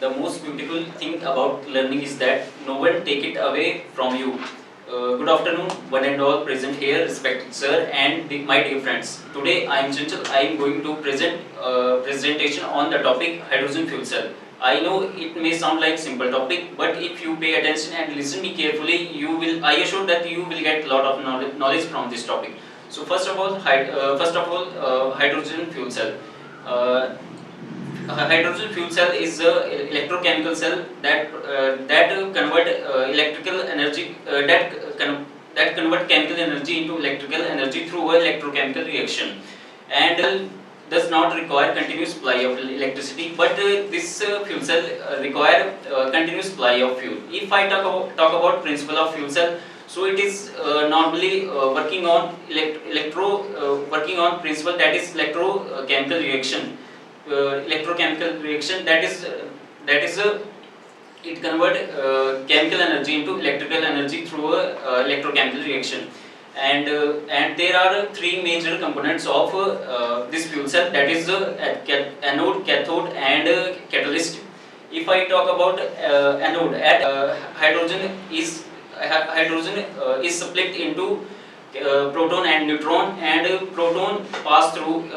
the most beautiful thing about learning is that no one take it away from you. Good afternoon, one and all present here, respected sir and my dear friends. Today I am Chanchal. I am going to present presentation on the topic hydrogen fuel cell. I know it may sound like simple topic, but if you pay attention and listen me carefully, I assure that you will get a lot of knowledge from this topic. So first of all, hydrogen fuel cell. Hydrogen fuel cell is a electrochemical cell that convert electrical energy that convert chemical energy into electrical energy through a electrochemical reaction, and does not require continuous supply of electricity, but this fuel cell require continuous supply of fuel. If I talk about principle of fuel cell, so it is normally working on working on principle, that is electrochemical reaction. Electrochemical reaction, that is it convert chemical energy into electrical energy through a electrochemical reaction, and there are three major components of this fuel cell, that is anode, cathode and catalyst. If I talk about anode, hydrogen is split into proton and neutron, and proton pass through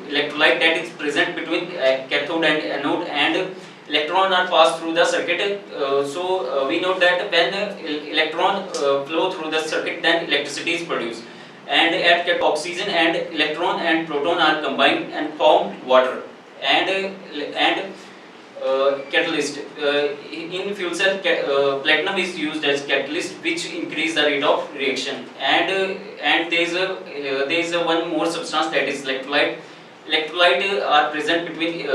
electrolyte that is present between cathode and anode, and electron are passed through the circuit. We know that when electron flow through the circuit, then electricity is produced, and at oxygen and electron and proton are combined and form water, and catalyst. In fuel cell, platinum is used as catalyst, which increase the rate of reaction, and there is a one more substance, that is electrolyte. Electrolyte are present between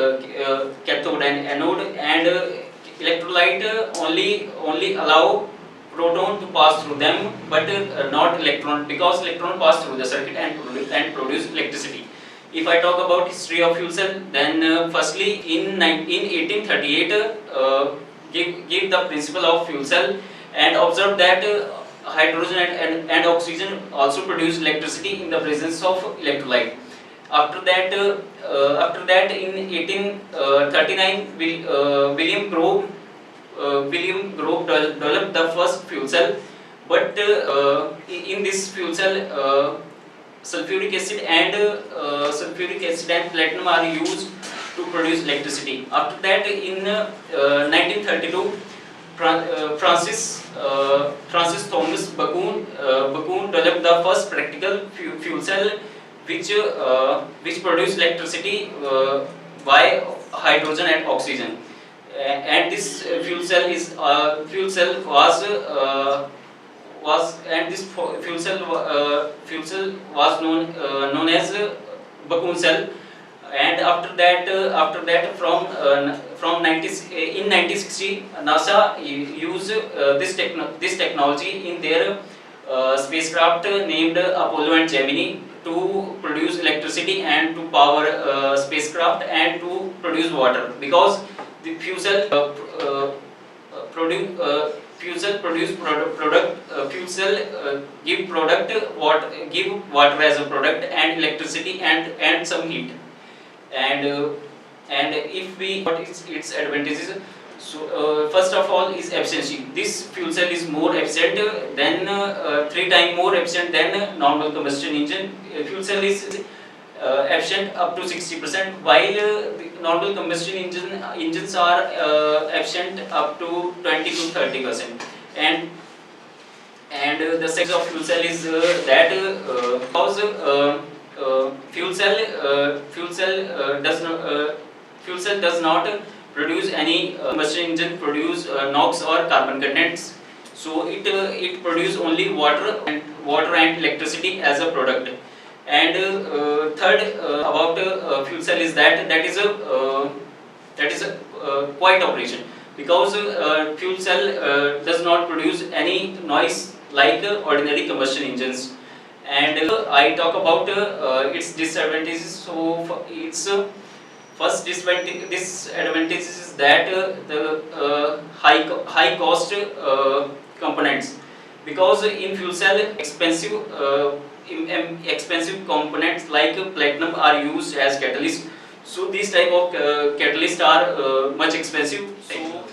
cathode and anode, and electrolyte only allow proton to pass through them, but not electron, because electron pass through the circuit and produce electricity. If I talk about history of fuel cell, then firstly in 1838 give the principle of fuel cell, and observe that hydrogen and oxygen also produce electricity in the presence of electrolyte. After that in 1839 William Grove developed the first fuel cell, but in this fuel cell sulfuric acid and platinum are used to produce electricity. After that, in 1932, Francis Thomas Bacon developed the first practical fuel cell, which produce electricity by hydrogen and oxygen. And this fuel cell was known as Bacon cell. And after that from 1960, NASA used this technology in their spacecraft named Apollo and Gemini to produce electricity and to power spacecraft and to produce water, because the fuel cell give water as a product, and electricity and some heat. And if we, what is its advantages? So first of all is efficiency. This fuel cell is more efficient than 3 times more efficient than normal combustion engine. Fuel cell is efficient up to 60%, while the normal combustion engines are efficient up to 20 to 30%. And the sex of fuel cell is that because fuel cell does not produce any combustion engine produce NOx or carbon contents, so it produce only water and electricity as a product. And third about fuel cell is that is a quiet operation, because fuel cell does not produce any noise like ordinary combustion engines. And I talk about its disadvantages. So its first disadvantage is that the high cost components, because in fuel cell expensive components like platinum are used as catalyst. So these type of catalysts are much expensive. So